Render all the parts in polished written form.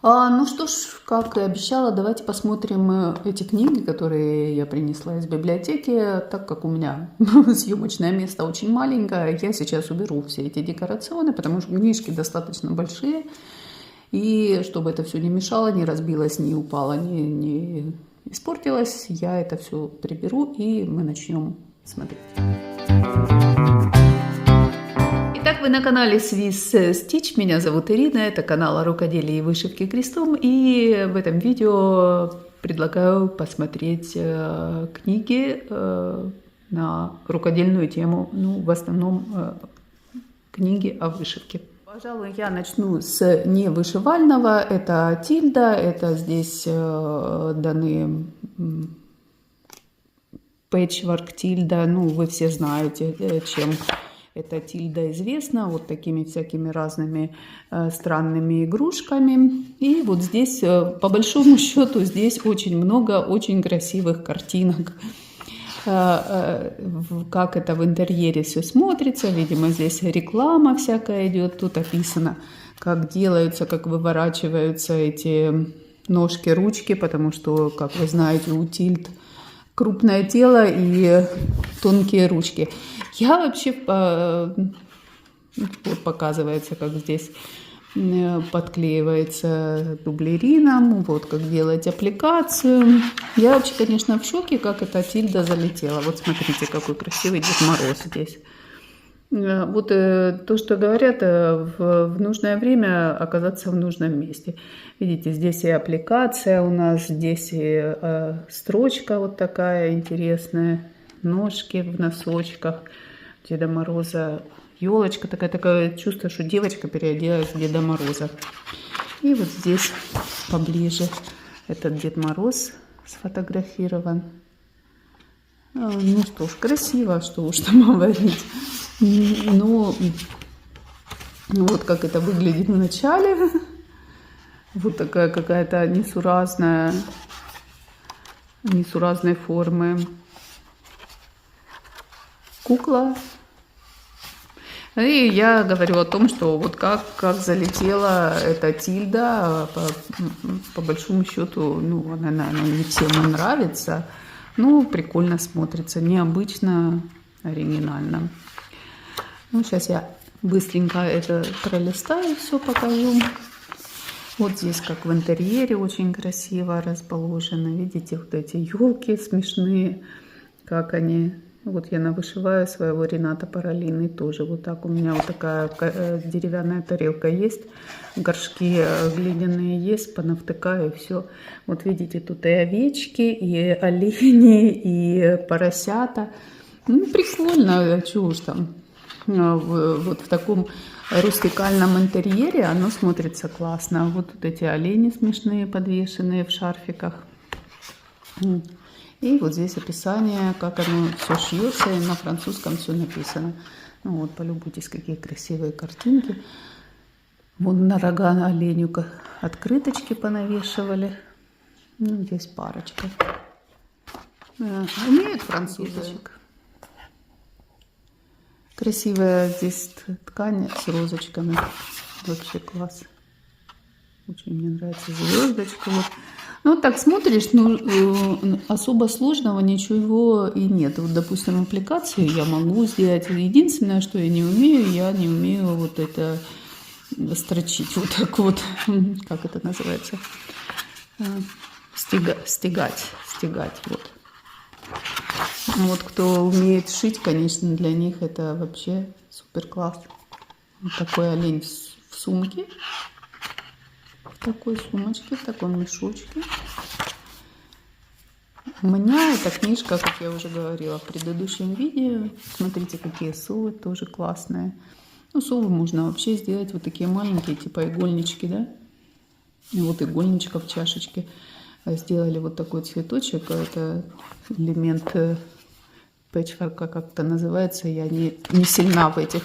Ну что ж, как и обещала, давайте посмотрим эти книги, которые я принесла из библиотеки. Так как у меня съемочное место очень маленькое, я сейчас уберу все эти декорационы, потому что книжки достаточно большие. И чтобы это все не мешало, не разбилось, не упало, не испортилось, я это все приберу, и мы начнем смотреть. Итак, вы на канале Swiss Stitch, меня зовут Ирина, это канал о рукоделии и вышивке крестом, и в этом видео предлагаю посмотреть книги на рукодельную тему, ну, в основном книги о вышивке. Пожалуй, я начну с невышивального, это Тильда, это здесь даны Patchwork Тильда, ну, вы все знаете, чем эта Тильда известна, вот такими всякими разными странными игрушками. И вот здесь, по большому счету, здесь очень много очень красивых картинок. Как это в интерьере все смотрится. Видимо, здесь реклама всякая идет. Тут описано, как делаются, как выворачиваются эти ножки, ручки, потому что, как вы знаете, у Тильд крупное тело и тонкие ручки. Я вообще, вот показывается, как здесь подклеивается дублерином, вот как делать аппликацию. Я вообще, конечно, в шоке, как эта Тильда залетела. Вот смотрите, какой красивый Дед Мороз здесь. Вот то, что говорят, в нужное время оказаться в нужном месте. Видите, здесь и аппликация у нас, здесь и строчка вот такая интересная, ножки в носочках Деда Мороза, елочка такое чувство, что девочка переоделась в Деда Мороза. И вот здесь поближе этот Дед Мороз сфотографирован. Ну что ж, красиво, что уж там говорить. Ну, вот как это выглядит в начале. Вот такая какая-то несуразной формы кукла. И я говорю о том, что вот как залетела эта Тильда, по большому счету, ну, она, наверное, не всем нравится, но прикольно смотрится, необычно, оригинально. Ну, сейчас я быстренько это пролистаю, все покажу. Вот здесь, как в интерьере, очень красиво расположено. Видите, вот эти елки смешные, как они. Вот я навышиваю своего Рената Паралины тоже. Вот так у меня вот такая деревянная тарелка есть. Горшки глиняные есть, понавтыкаю, все. Вот видите, тут и овечки, и олени, и поросята. Ну, прикольно, чего уж там. Вот в таком рустикальном интерьере оно смотрится классно. Вот эти олени смешные, подвешенные в шарфиках. И вот здесь описание, как оно все шьется, и на французском все написано. Ну вот, полюбуйтесь, какие красивые картинки. Вон на рога оленю открыточки понавешивали. Ну, здесь парочка. Умеют французочек. Красивая здесь ткань с розочками. Вообще класс. Очень мне нравится звездочка. Вот. Ну, вот так смотришь, ну, особо сложного ничего и нет. Вот, допустим, аппликацию я могу сделать. Единственное, что я не умею вот это строчить. Вот так вот. Как это называется? Стегать. Вот. Вот кто умеет шить, конечно, для них это вообще супер класс. Вот такой олень в сумке. В такой сумочке, в таком мешочке. У меня эта книжка, как я уже говорила в предыдущем видео. Смотрите, какие совы, тоже классные. Ну, совы можно вообще сделать вот такие маленькие, типа игольнички, да? И вот игольничка в чашечке. Сделали вот такой цветочек. Это элемент пэтчворка, как это называется. Я не сильна в этих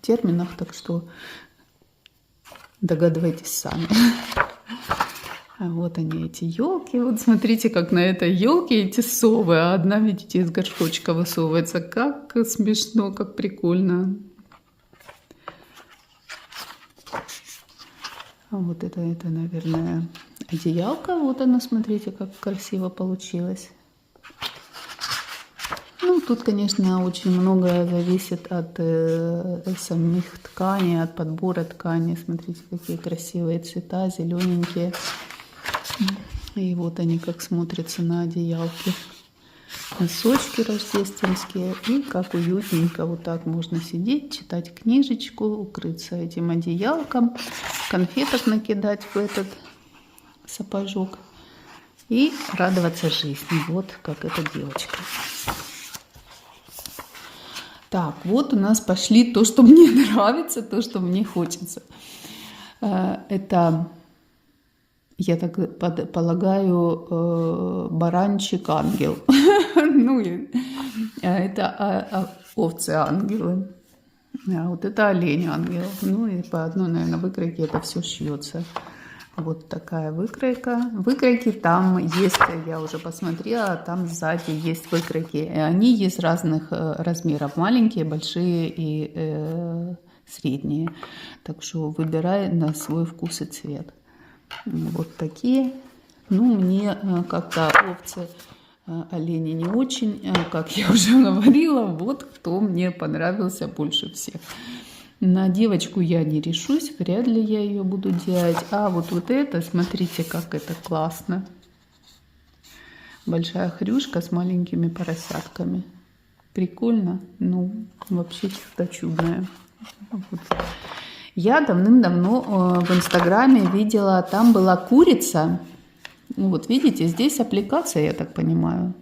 терминах, так что догадывайтесь сами. Вот они, эти елки. Вот смотрите, как на этой елке эти совы. А одна, видите, из горшочка высовывается. Как смешно, как прикольно. Вот это, наверное, одеялка. Вот она, смотрите, как красиво получилось. Ну, тут, конечно, очень многое зависит от самих тканей, от подбора ткани. Смотрите, какие красивые цвета, зелененькие. И вот они как смотрятся на одеялке. Носочки рождественские. И как уютненько вот так можно сидеть, читать книжечку, укрыться этим одеялком, конфеток накидать в этот сапожок и радоваться жизни. Вот как эта девочка. Так, вот у нас пошли то, что мне нравится, то, что мне хочется. Это, я так полагаю, баранчик-ангел. Ну, это овцы-ангелы. А вот это олень-ангел. Ну, и по одной, наверное, выкройке это все шьется. Вот такая выкройка. Выкройки там есть, я уже посмотрела, там сзади есть выкройки. И они есть разных размеров. Маленькие, большие и средние. Так что выбирай на свой вкус и цвет. Вот такие. Ну, мне как-то овцы, олени не очень. Как я уже говорила, вот кто мне понравился больше всех. На девочку я не решусь, вряд ли я ее буду делать. А вот это, смотрите, как это классно. Большая хрюшка с маленькими поросятками. Прикольно? Ну, вообще что-то чудное. Вот. Я давным-давно в Инстаграме видела, там была курица. Ну, вот видите, здесь аппликация, я так понимаю.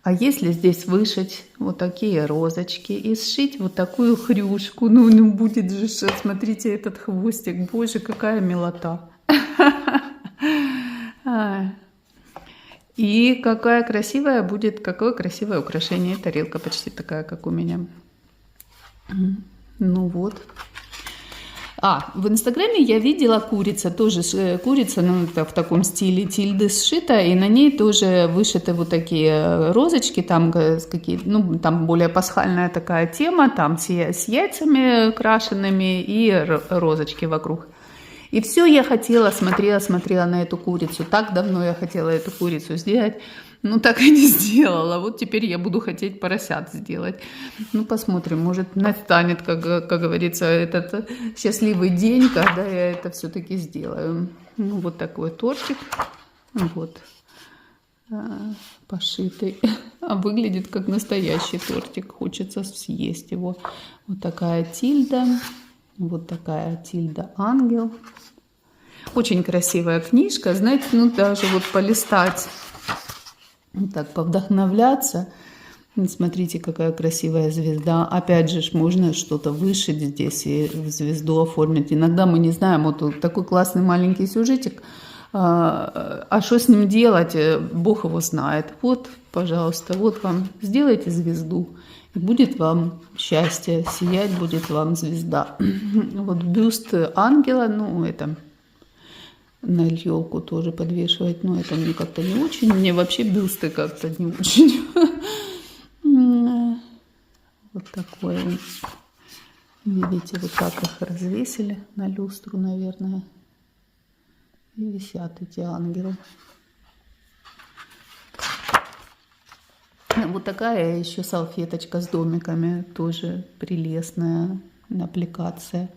А если здесь вышить вот такие розочки и сшить вот такую хрюшку, ну будет же, смотрите, этот хвостик, боже, какая милота. И какая красивая будет, какое красивое украшение. Тарелка почти такая, как у меня. Ну вот. В Инстаграме я видела курица, тоже курица, ну, это в таком стиле тильды сшита, и на ней тоже вышиты вот такие розочки, там какие, ну, там более пасхальная такая тема, там с яйцами крашенными и розочки вокруг. И все я хотела, смотрела на эту курицу, так давно я хотела эту курицу сделать, ну, так и не сделала. Вот теперь я буду хотеть поросят сделать. Ну, посмотрим, может, настанет, как говорится, этот счастливый день, когда я это все-таки сделаю. Ну, вот такой тортик. Вот. Пошитый. А выглядит как настоящий тортик. Хочется съесть его. Вот такая тильда. Вот такая тильда-ангел. Очень красивая книжка. Знаете, ну, даже вот полистать, так повдохновляться. Смотрите, какая красивая звезда. Опять же, можно что-то вышить здесь и в звезду оформить. Иногда мы не знаем, вот такой классный маленький сюжетик. А что с ним делать, Бог его знает. Вот, пожалуйста, вот вам, сделайте звезду. И будет вам счастье, сиять будет вам звезда. Вот бюст ангела, ну, это... на елку тоже подвешивать, но это мне как-то не очень, мне вообще бюсты как-то не очень. Вот такой вот. Видите, вот так их развесили на люстру, наверное, и висят эти ангелы. Вот такая еще салфеточка с домиками, тоже прелестная аппликация.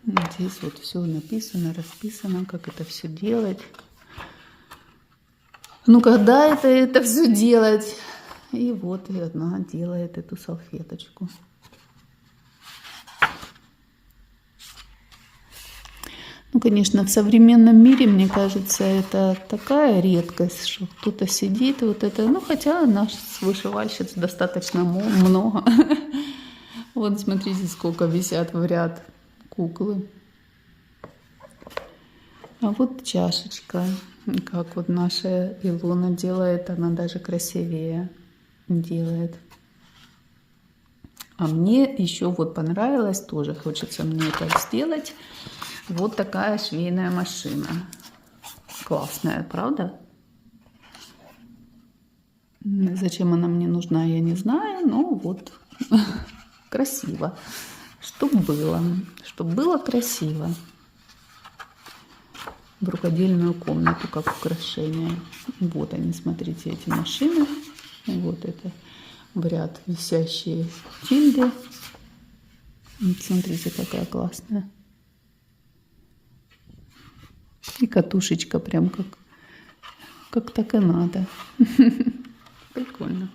Здесь вот все написано, расписано, как это все делать. Ну, когда это все делать? И вот и одна делает эту салфеточку. Ну, конечно, в современном мире, мне кажется, это такая редкость, что кто-то сидит, вот это, ну, хотя нас вышивальщиц достаточно много. Вот смотрите, сколько висят в ряд куклы. А вот чашечка, как вот наша Илона делает, она даже красивее делает. А мне еще вот понравилось, тоже хочется мне это сделать. Вот такая швейная машина. Классная, правда? Зачем она мне нужна, я не знаю, но вот красиво. Чтобы было красиво. В рукодельную комнату как украшение. Вот они, смотрите, эти машины. Вот это в ряд висящие тильды. Вот смотрите, какая классная. И катушечка прям как так и надо. Прикольно.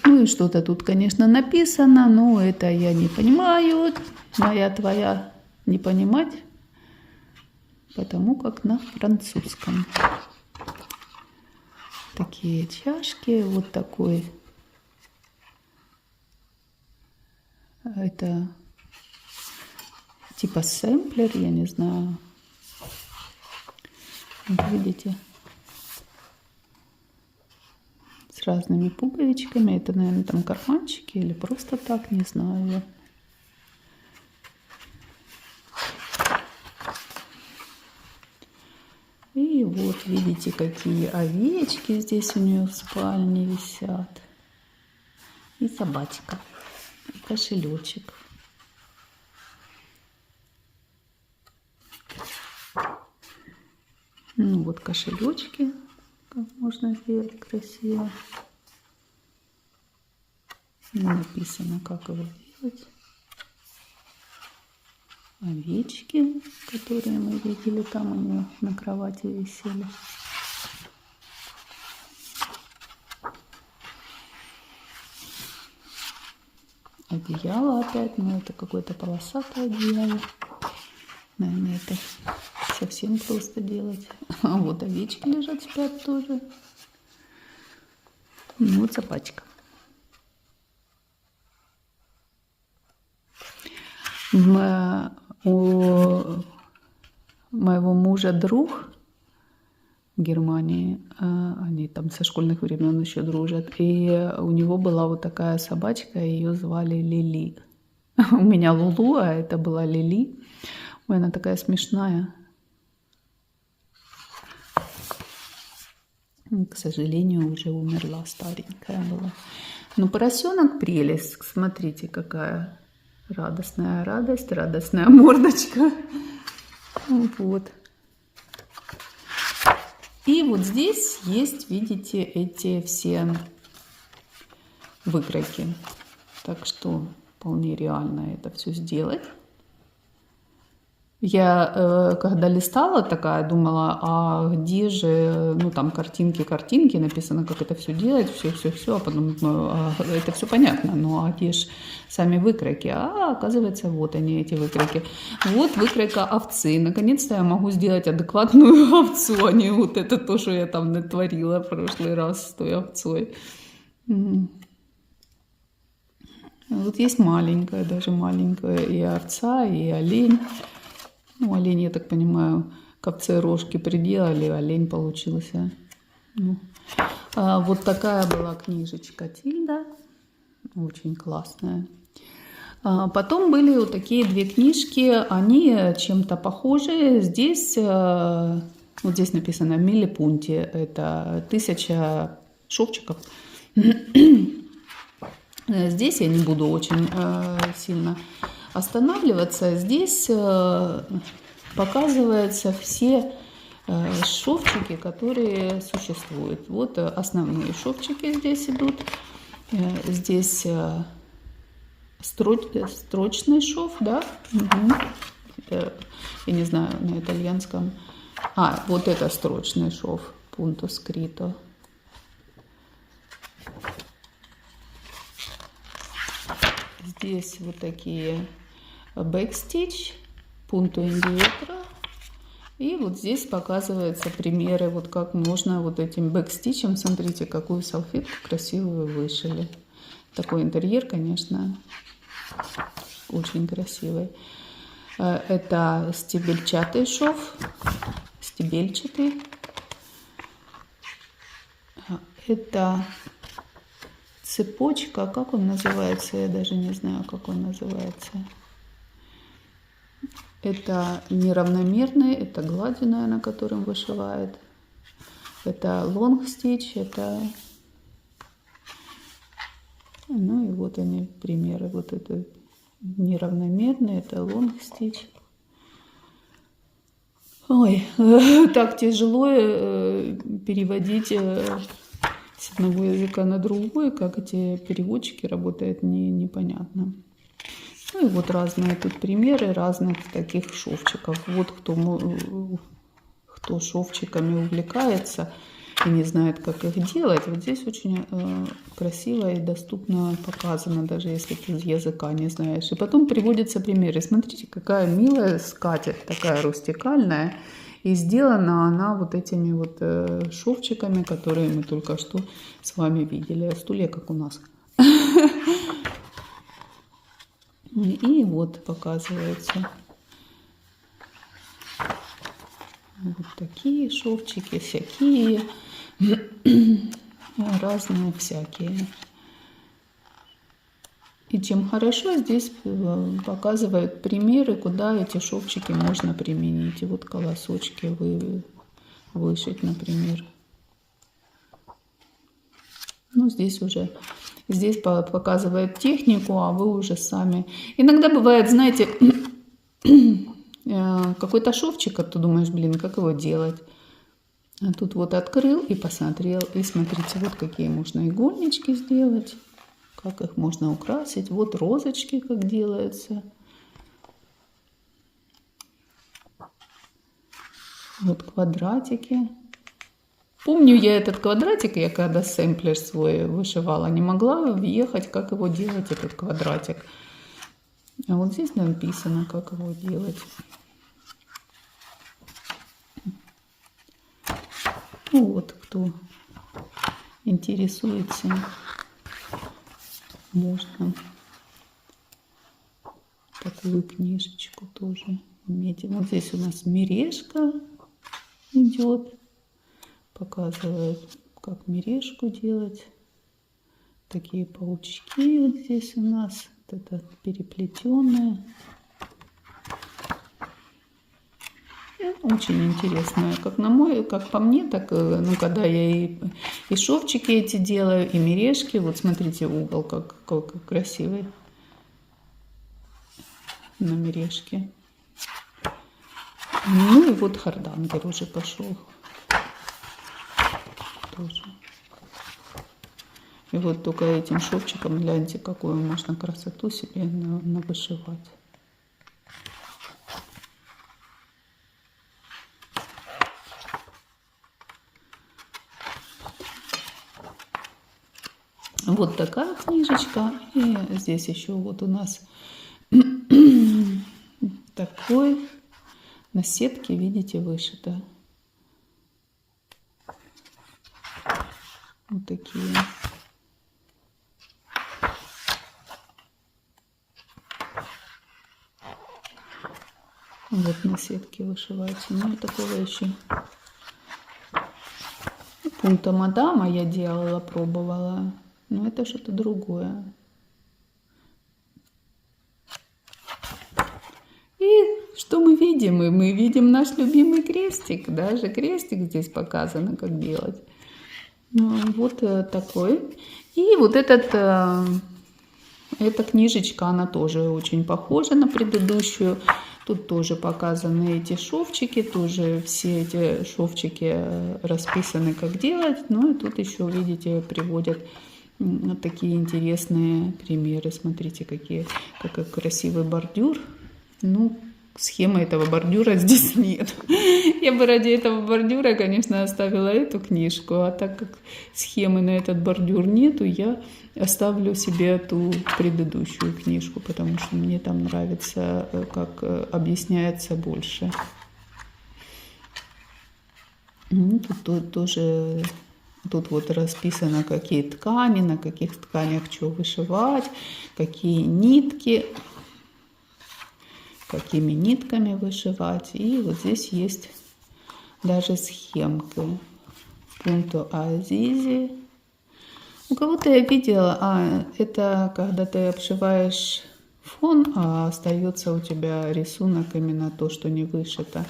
Ну и что-то тут, конечно, написано, но это я не понимаю. Моя твоя не понимать, потому как на французском. Такие чашки, вот такой. Это типа сэмплер, я не знаю. Вот видите? С разными пуговичками. Это, наверное, там карманчики или просто так, не знаю. И вот видите, какие овечки здесь у нее в спальне висят. И собачка. И кошелечек. Ну вот кошелечки. Как можно сделать красиво. Не написано, как его делать. Овечки, которые мы видели, там у нее на кровати висели. Одеяло опять, но это какое-то полосатое одеяло. Наверное, это совсем просто делать. А вот овечки лежат, спят тоже. Ну, вот собачка. У моего мужа друг в Германии, они там со школьных времен еще дружат, и у него была вот такая собачка, ее звали Лили. У меня Лулу, а это была Лили. Ой, она такая смешная. К сожалению, уже умерла, старенькая была. Ну, поросенок прелесть. Смотрите, какая радостная радость, радостная мордочка. Вот. И вот здесь есть, видите, эти все выкройки. Так что вполне реально это все сделать. Я, когда листала, такая думала, а где же, ну, там картинки, написано, как это все делать, все, а потом думаю, это все понятно, ну, а где же сами выкройки? А, оказывается, вот они, эти выкройки. Вот выкройка овцы. Наконец-то я могу сделать адекватную овцу, а не вот это то, что я там натворила в прошлый раз с той овцой. Вот есть маленькая, даже маленькая и овца, и олень. Ну, олень, я так понимаю, к овце рожки приделали, олень получился. Ну. Вот такая была книжечка Тильда, очень классная. Потом были вот такие две книжки, они чем-то похожи. Здесь, вот здесь написано «Миллипунти», это 1000 шовчиков. Здесь я не буду очень сильно останавливаться. Здесь показываются все шовчики, которые существуют. Вот основные шовчики здесь идут. Здесь строчный шов, да? Угу. Я не знаю на итальянском. Вот это строчный шов, punto scritto. Здесь вот такие бэкстич, punto indietro. И вот здесь показываются примеры, вот как можно вот этим бэкстичем, смотрите, какую салфетку красивую вышили. Такой интерьер, конечно, очень красивый. Это стебельчатый шов, стебельчатый. Это цепочка, как он называется, я даже не знаю, как он называется. Это неравномерный, это гладина, на котором вышивает. Это long stitch, это Ну и вот они, примеры. Вот это неравномерный, это лонг стич. Ой, так тяжело переводить с одного языка на другой, как эти переводчики работают, непонятно. Ну и вот разные тут примеры разных таких шовчиков. Вот кто шовчиками увлекается и не знает, как их делать, вот здесь очень красиво и доступно показано, даже если ты языка не знаешь. И потом приводятся примеры. Смотрите, какая милая скатерть, такая рустикальная. И сделана она вот этими вот шовчиками, которые мы только что с вами видели. Стулья, как у нас. И вот показывается. Вот такие шовчики, всякие, разные всякие. И чем хорошо, здесь показывают примеры, куда эти шовчики можно применить. И вот колосочки вышить, например. Ну, здесь показывает технику, а вы уже сами. Иногда бывает, знаете, какой-то шовчик, а ты думаешь, блин, как его делать? А тут вот открыл и посмотрел. И смотрите, вот какие можно игольнички сделать. Как их можно украсить. Вот розочки как делаются. Вот квадратики. Помню я этот квадратик, я когда сэмплер свой вышивала, не могла въехать, как его делать, этот квадратик. А вот здесь написано, как его делать. Ну вот, кто интересуется, можно такую книжечку тоже иметь. Вот здесь у нас мережка идет. Показывает, как мережку делать. Такие паучки вот здесь у нас. Вот это переплетенное. Очень интересно. Как по мне, так, ну, когда я и шовчики эти делаю, и мережки. Вот смотрите, угол как красивый на мережке. Ну и вот хардангер уже пошел. Тоже. И вот только этим шовчиком, гляньте, какую можно красоту себе навышивать. Вот такая книжечка. И здесь еще вот у нас такой на сетке, видите, вышито. Вот такие. Вот на сетке вышивается. Ну, такого еще. Пункта мадама я делала, пробовала. Но это что-то другое. И что мы видим? Мы видим наш любимый крестик. Даже крестик здесь показано, как делать. Вот такой. И вот эта книжечка, она тоже очень похожа на предыдущую. Тут тоже показаны эти шовчики, тоже все эти шовчики расписаны, как делать. Ну и тут еще, видите, приводят вот такие интересные примеры. Смотрите, какой красивый бордюр. Ну, схемы этого бордюра здесь нет. Я бы ради этого бордюра, конечно, оставила эту книжку, а так как схемы на этот бордюр нету, я оставлю себе ту предыдущую книжку, потому что мне там нравится, как объясняется больше. Тут тоже... Тут вот расписано, какие ткани, на каких тканях что вышивать, какие нитки, какими нитками вышивать. И вот здесь есть даже схемки. Пункту Азизи. У кого-то я видела, это когда ты обшиваешь фон, а остается у тебя рисунок именно то, что не вышито.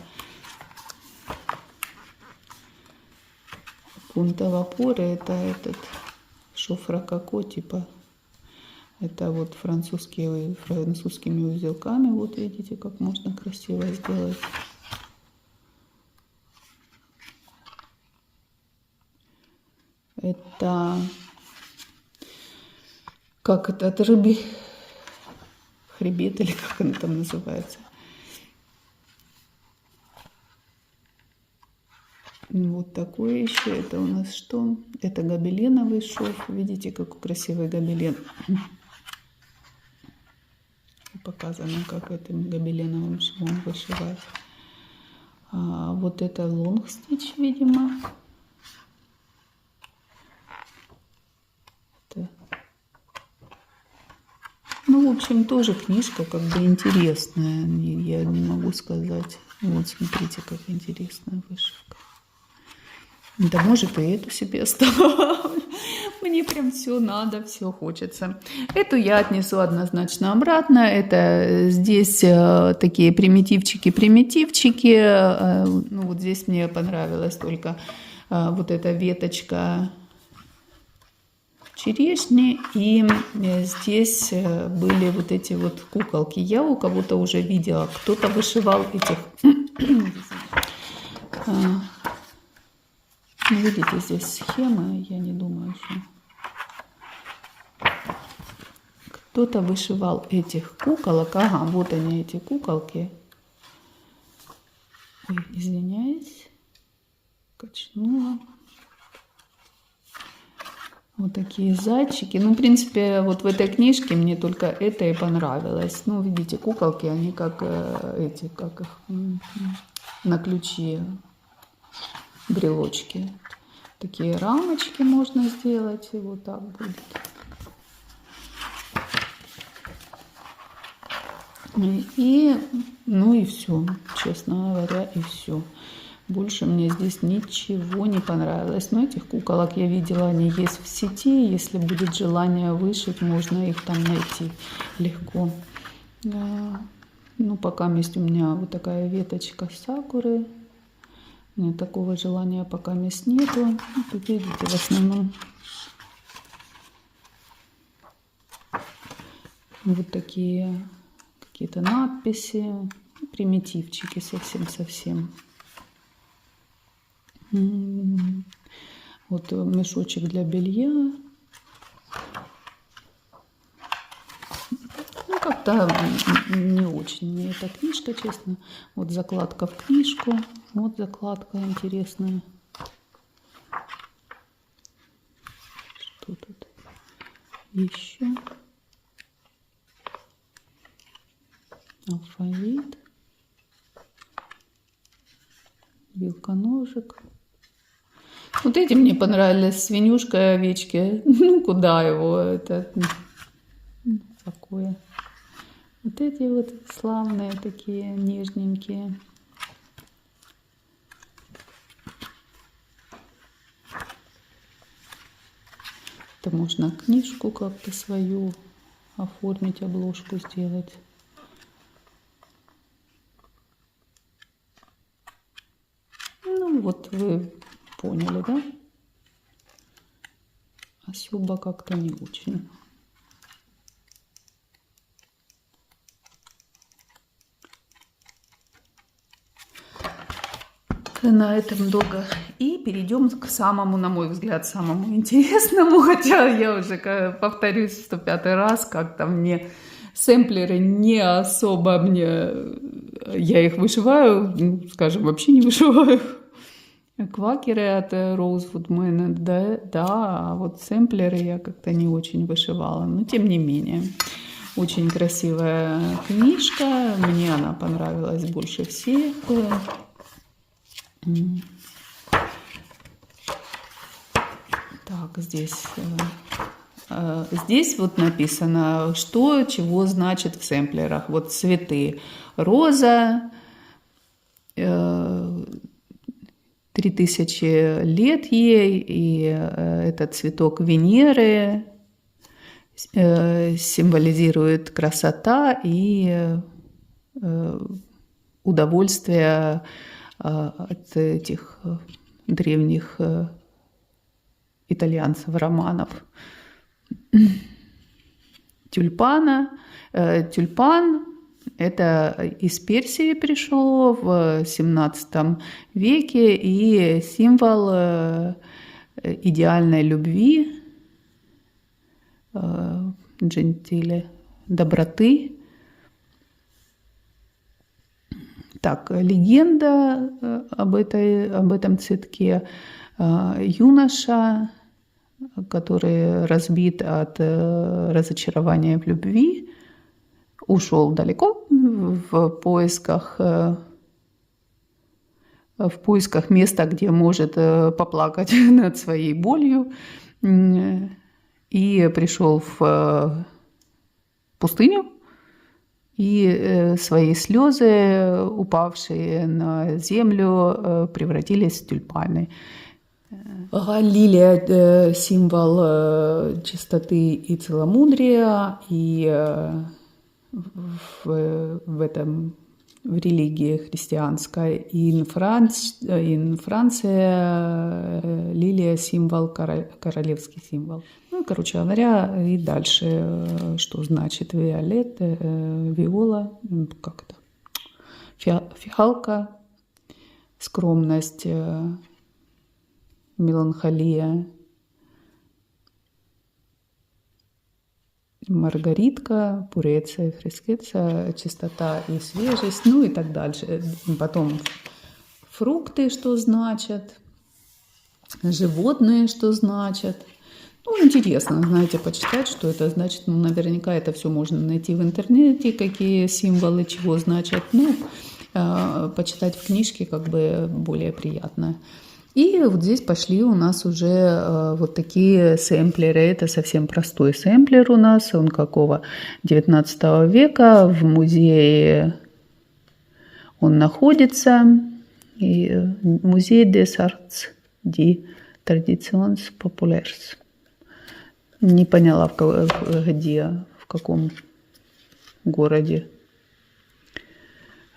Пунта в опоре — это этот шов рококо, типа Это вот французскими узелками. Вот видите, как можно красиво сделать. Это как это от рыбы хребет или как оно там называется. Вот такое еще. Это у нас что? Это гобеленовый шов. Видите, какой красивый гобелен. Показано, как этим гобеленовым швом вышивать. Вот это лонг стич, видимо. Это... Ну, в общем, тоже книжка как бы интересная. Я не могу сказать. Вот, смотрите, как интересная вышивка. Да, может, и эту себе оставлю. Мне прям все надо, все хочется. Эту я отнесу однозначно обратно. Это здесь такие примитивчики. Ну, вот здесь мне понравилась только вот эта веточка черешни. И здесь были вот эти вот куколки. Я у кого-то уже видела. Кто-то вышивал этих... Ну, видите, здесь схема, я не думаю, что... Кто-то вышивал этих куколок. Ага, вот они, эти куколки. Ой, извиняюсь. Качнула. Вот такие зайчики. Ну, в принципе, вот в этой книжке мне только это и понравилось. Ну, видите, куколки, они как эти, как их на ключи. Брелочки. Такие рамочки можно сделать. И вот так будет. И, ну и все. Честно говоря, и все. Больше мне здесь ничего не понравилось. Но этих куколок я видела, они есть в сети. Если будет желание вышить, можно их там найти легко. Ну, пока есть у меня вот такая веточка сакуры. У меня такого желания пока нету. Ну, тут видите, в основном вот такие какие-то надписи, примитивчики совсем-совсем. Вот мешочек для белья. Ну, как-то не очень мне эта книжка, честно. Вот закладка в книжку. Вот закладка интересная. Что тут еще? Алфавит. Вилка-ножик. Вот эти мне понравились. Свинюшка и овечки. Ну, куда его? Это такое. Вот эти вот славные такие, нежненькие. Это можно книжку как-то свою оформить, обложку сделать. Ну, вот вы поняли, да? Особо как-то не очень. На этом долго. И перейдем к самому, на мой взгляд, самому интересному. Хотя я уже повторюсь в 105-й раз, как-то мне сэмплеры не особо мне... Я их вышиваю, ну, скажем, вообще не вышиваю. Квакеры от Rosewood Man, да, а вот сэмплеры я как-то не очень вышивала. Но тем не менее. Очень красивая книжка. Мне она понравилась больше всех. Так, здесь вот написано, что, чего значит в сэмплерах. Вот цветы. Роза, 3000 лет ей, и этот цветок Венеры символизирует красота и удовольствие от этих древних итальянцев, романов. тюльпана. Тюльпан – это из Персии пришло в 17 веке, и символ идеальной любви, джентиле, доброты. Так, легенда об этом цветке. Юноша, который разбит от разочарования в любви, ушел далеко в поисках места, где может поплакать над своей болью, и пришел в пустыню, и свои слезы, упавшие на землю, превратились в тюльпаны. Лилия – символ чистоты и целомудрия, и в религии христианской. И Франция лилия – символ, королевский символ. Ну, короче говоря, и дальше, что значит виолет, виола, как это, фиалка, скромность, меланхолия, маргаритка, пуреция, фрескеция, чистота и свежесть, ну и так дальше. Потом фрукты, что значат, животные, что значат. Ну, интересно, знаете, почитать, что это значит. Ну, наверняка это все можно найти в интернете, какие символы чего значат. Ну, почитать в книжке как бы более приятно. И вот здесь пошли у нас уже вот такие сэмплеры. Это совсем простой сэмплер у нас. Он какого? 19 века. В музее он находится. И музей des Arts de Traditions Populaires. Не поняла, в каком городе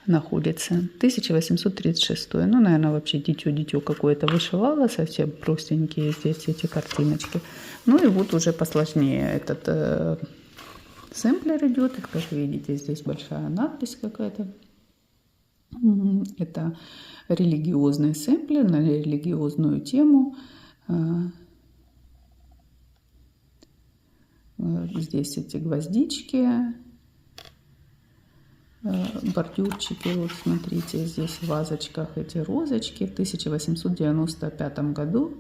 находится. 1836. Ну, наверное, вообще дитё какое-то вышивало, совсем простенькие здесь эти картиночки. Ну и вот уже посложнее этот сэмплер идет. Как видите, здесь большая надпись какая-то. Это религиозный сэмплер на религиозную тему. Здесь эти гвоздички, бордюрчики, вот смотрите, здесь в вазочках эти розочки. В 1895 году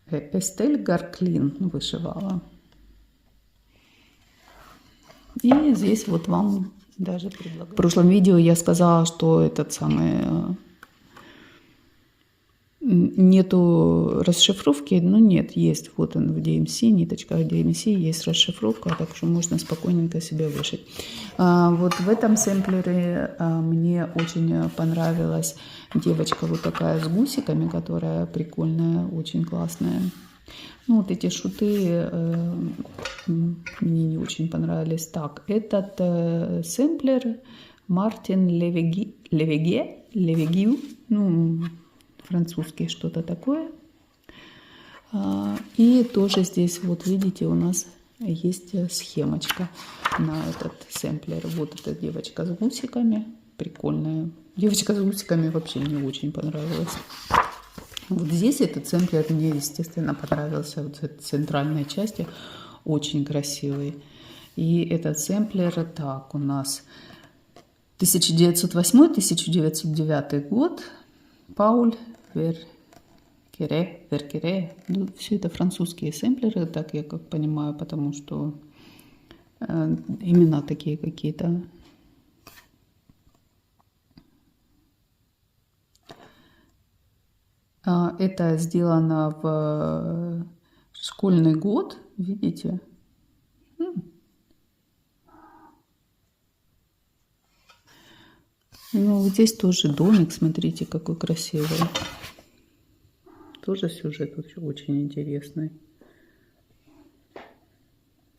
Эстель Гарклин вышивала. И здесь вот вам даже предлагаю. В прошлом видео я сказала, что этот самый нету расшифровки, но нет, есть вот он в DMC, ниточках DMC есть расшифровка, так что можно спокойненько себе вышить. Вот в этом сэмплере мне очень понравилась девочка вот такая с гусиками, которая прикольная, очень классная. Ну вот эти шуты мне не очень понравились. Так, этот сэмплер Мартин Левегю, ну, французский что-то такое. И тоже здесь, вот видите, у нас есть схемочка на этот сэмплер. Вот эта девочка с гусиками, прикольная. Девочка с гусиками вообще мне очень понравилась. Вот здесь этот сэмплер мне, естественно, понравился. Вот в центральной части очень красивый. И этот сэмплер, так, у нас 1908-1909 год. Пауль Веркере. Ну, все это французские сэмплеры, так я как понимаю, потому что имена такие какие-то. Это сделано в школьный год, видите? Ну, вот здесь тоже домик, смотрите, какой красивый. Тоже сюжет очень интересный.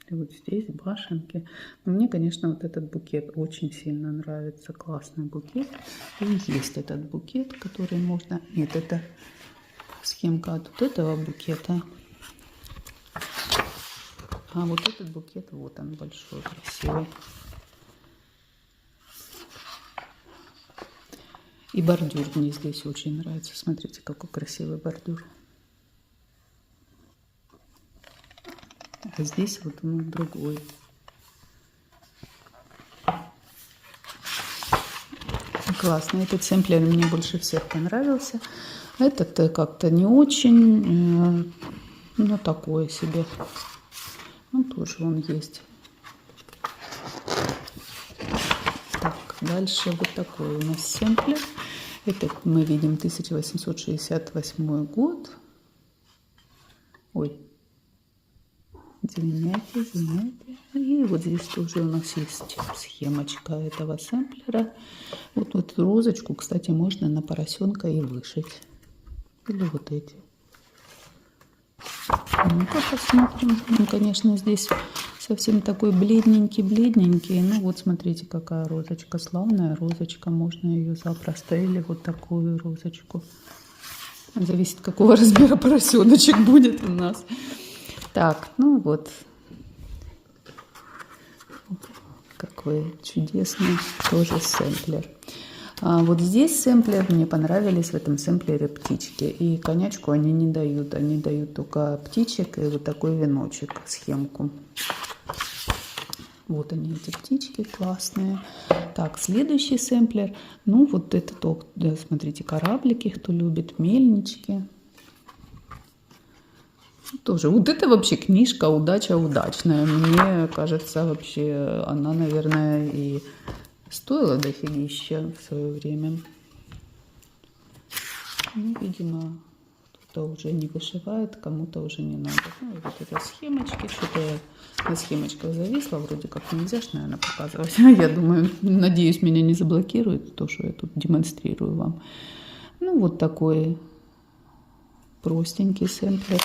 И вот здесь башенки. Но мне, конечно, вот этот букет очень сильно нравится. Классный букет. И есть этот букет, который можно... Нет, это схемка от вот этого букета. А вот этот букет, вот он большой, красивый. И бордюр мне здесь очень нравится. Смотрите, какой красивый бордюр. А здесь вот он другой. Классно. Этот сэмплер мне больше всех понравился. Этот как-то не очень, ну такое себе. Ну тоже он есть. Так, дальше вот такой у нас сэмплер. Это мы видим 1868 год. Ой, извиняйте. И вот здесь тоже у нас есть схемочка этого сэмплера. Вот эту розочку, кстати, можно на поросенка и вышить. Или вот эти. Ну-ка посмотрим. Ну, конечно, здесь совсем такой бледненький. Ну вот смотрите, какая розочка. Славная розочка. Можно ее запросто. Или вот такую розочку. Зависит, какого размера поросеночек будет у нас. Так, ну вот. Какой чудесный тоже сэмплер. А вот здесь сэмплер, мне понравились в этом сэмплере птички. И конячку они не дают. Они дают только птичек и вот такой веночек, схемку. Вот они, эти птички классные. Так, следующий сэмплер. Ну, вот это, смотрите, кораблики, кто любит, мельнички. Тоже. Вот это вообще книжка «Удача удачная». Мне кажется, вообще она, наверное, и стоила дофигища в свое время. Ну, видимо, кто-то уже не вышивает, кому-то уже не надо. Ну, вот это схемочки. Что-то я на схемочках зависла. Вроде как нельзя ж, наверное, показывать. Я думаю, надеюсь, меня не заблокируют, то, что я тут демонстрирую вам. Ну, вот такой простенький сэмплер.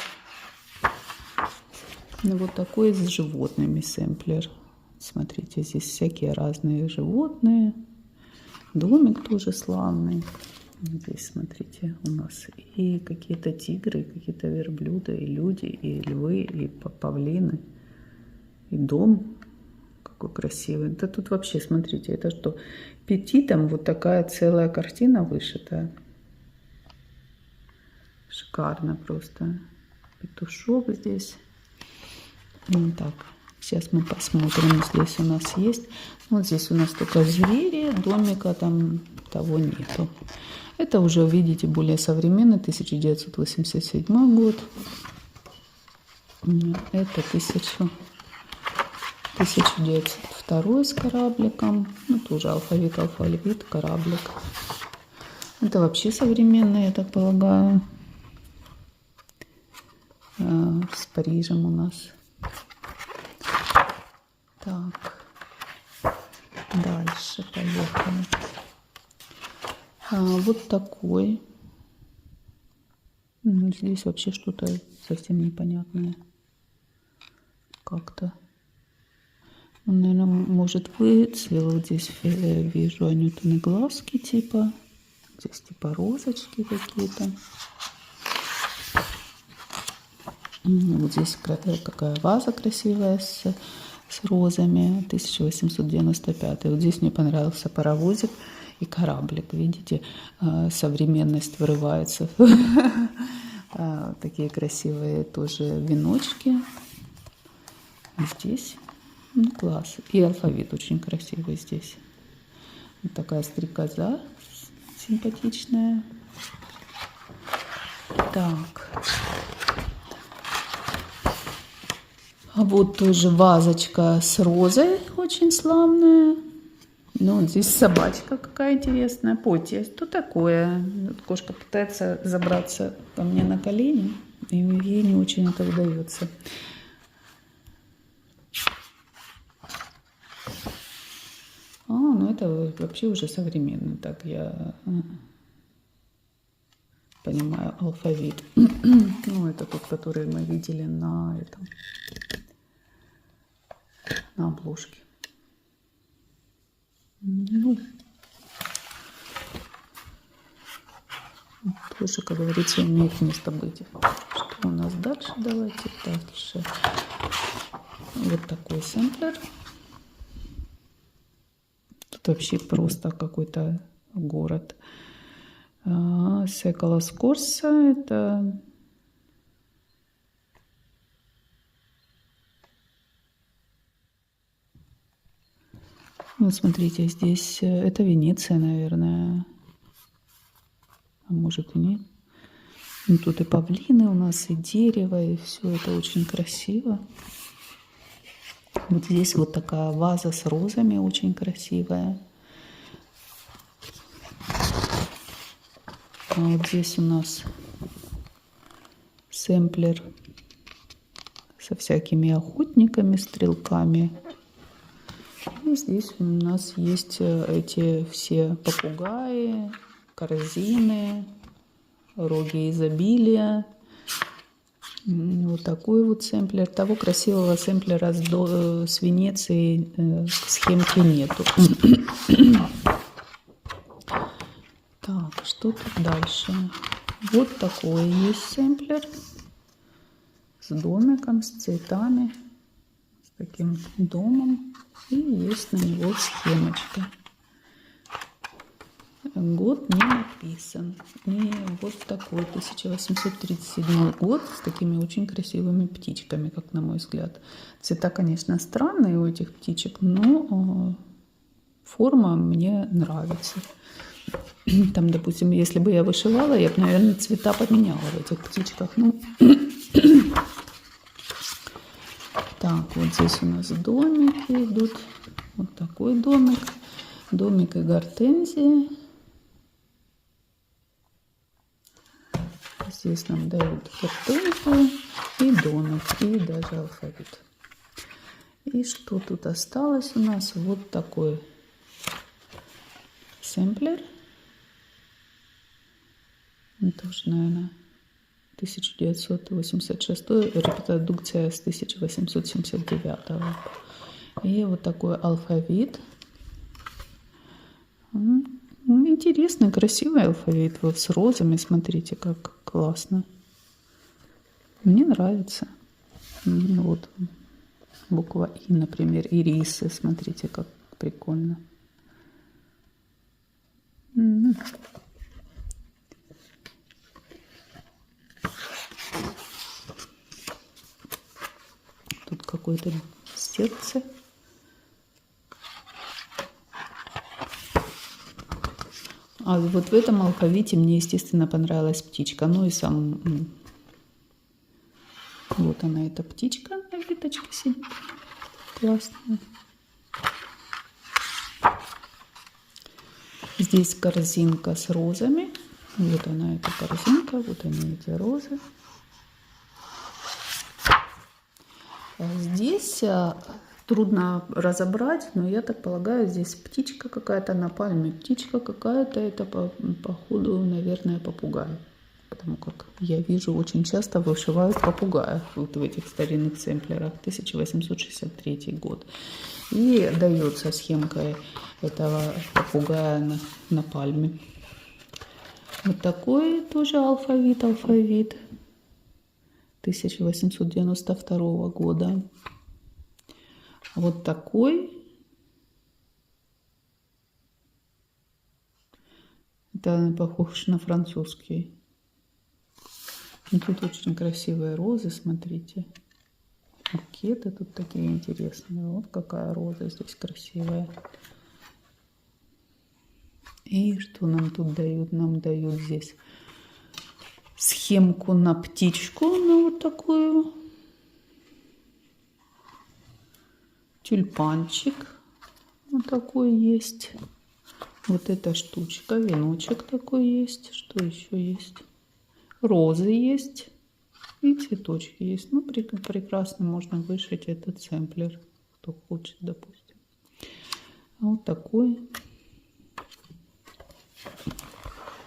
Ну, вот такой с животными сэмплер. Смотрите, здесь всякие разные животные. Домик тоже славный. Здесь, смотрите, у нас и какие-то тигры, и какие-то верблюды, и люди, и львы, и павлины, и дом. Какой красивый. Да тут вообще, смотрите, это что? Петитом вот такая целая картина вышитая. Шикарно просто. Петушок здесь. Так, сейчас мы посмотрим. Здесь у нас есть. Вот здесь у нас только звери. Домика там того нету. Это уже, видите, более современный. 1987 год. Это 1902 с корабликом. Ну, тоже алфавит, кораблик. Это вообще современный, я так полагаю. С Парижем у нас. Так, дальше поехали. Вот такой. Здесь вообще что-то совсем непонятное. Как-то. Он, наверное, может выцвел. Вот здесь вижу анютины глазки типа. Здесь типа розочки какие-то. Вот здесь какая ваза красивая с розами. 1895. Вот здесь мне понравился паровозик и кораблик. Видите, современность вырывается. Такие красивые тоже веночки. Здесь, ну, класс. И алфавит очень красивый здесь. Вот такая стрекоза симпатичная. Так. А вот тоже вазочка с розой очень славная. Ну, вот здесь собачка какая интересная. Потя, что такое? Вот кошка пытается забраться ко мне на колени, и ей не очень это удается. Ну это вообще уже современно. Так я понимаю, алфавит. Ну, это тот, который мы видели на этом, на обложке. Ну, тоже, как говорится, имеет место быть. Что у нас дальше? Давайте дальше. Вот такой сэмплер. Тут вообще просто какой-то город. Секола Скорса. Это... Вот смотрите, здесь это Венеция, наверное. А может и нет. Ну, тут и павлины у нас, и дерево, и все это очень красиво. Вот здесь вот такая ваза с розами очень красивая. А вот здесь у нас сэмплер со всякими охотниками, стрелками. И здесь у нас есть эти все попугаи, корзины, роги изобилия. Вот такой вот сэмплер. Того красивого сэмплера с Венеции схемки нету. Так, что тут дальше? Вот такой есть сэмплер с домиком, с цветами, с таким домом. И есть на него схемочка. Год не написан. И вот такой 1837 год с такими очень красивыми птичками, как на мой взгляд. Цвета, конечно, странные у этих птичек, но форма мне нравится. Там, допустим, если бы я вышивала, я бы, наверное, цвета поменяла в этих птичках. Ну, так, вот здесь у нас домики идут. Вот такой домик. Домик и гортензии. Здесь нам дают гортензию и домик, и даже алфавит. И что тут осталось у нас? Вот такой сэмплер. Тоже, наверное, 1986, репродукция с 1879. И вот такой алфавит. Интересный, красивый алфавит. Вот с розами, смотрите, как классно. Мне нравится. Вот буква И, например, ирисы. Смотрите, как прикольно. Тут какое-то сердце. А вот в этом алфавите мне, естественно, понравилась птичка. Ну и сам... Вот она, эта птичка на веточке сидит. Классно. Здесь корзинка с розами. Вот она, эта корзинка. Вот они, эти розы. Здесь трудно разобрать, но я так полагаю, здесь птичка какая-то на пальме. Птичка какая-то, это походу, наверное, попугай. Потому как я вижу, очень часто вышивают попугаев вот в этих старинных сэмплерах. 1863 год. И дается схемка этого попугая на пальме. Вот такой тоже алфавит. 1892 года. Вот такой. Это похож на французский. И тут очень красивые розы, смотрите. Букеты тут такие интересные. Вот какая роза здесь красивая. И что нам тут дают? Нам дают здесь схемку на птичку, на вот такую. Тюльпанчик вот такой есть. Вот эта штучка, веночек такой есть. Что еще есть? Розы есть. И цветочки есть. Ну, прекрасно можно вышить этот сэмплер, кто хочет, допустим. А вот такой.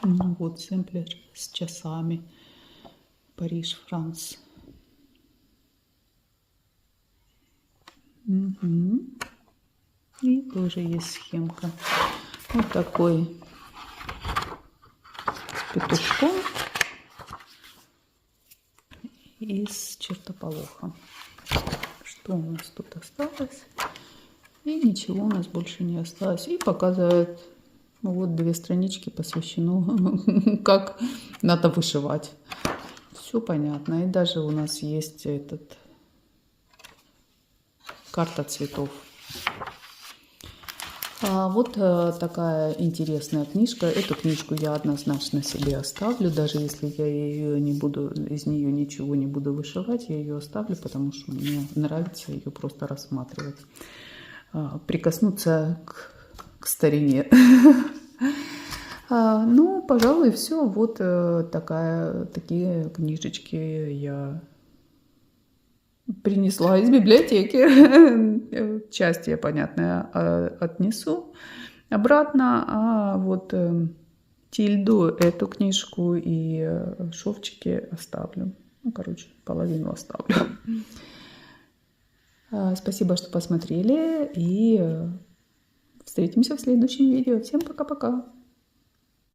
Ну, вот сэмплер с часами. Париж, Франц. Угу. И тоже есть схемка. Вот такой с петушком и с чертополохом. Что у нас тут осталось? И ничего у нас больше не осталось. И показывает, ну, вот 2 странички посвящено, как надо вышивать. Все понятно. И даже у нас есть карта цветов. Вот такая интересная книжка. Эту книжку я однозначно себе оставлю, даже если я ее не буду, из нее ничего не буду вышивать, я ее оставлю, потому что мне нравится ее просто рассматривать, прикоснуться к старине. Ну, пожалуй, все. Вот такие книжечки я принесла из библиотеки. Часть я, понятно, отнесу обратно, а вот Тильду, эту книжку и шовчики оставлю. Ну, короче, половину оставлю. Спасибо, что посмотрели, и встретимся в следующем видео. Всем пока-пока!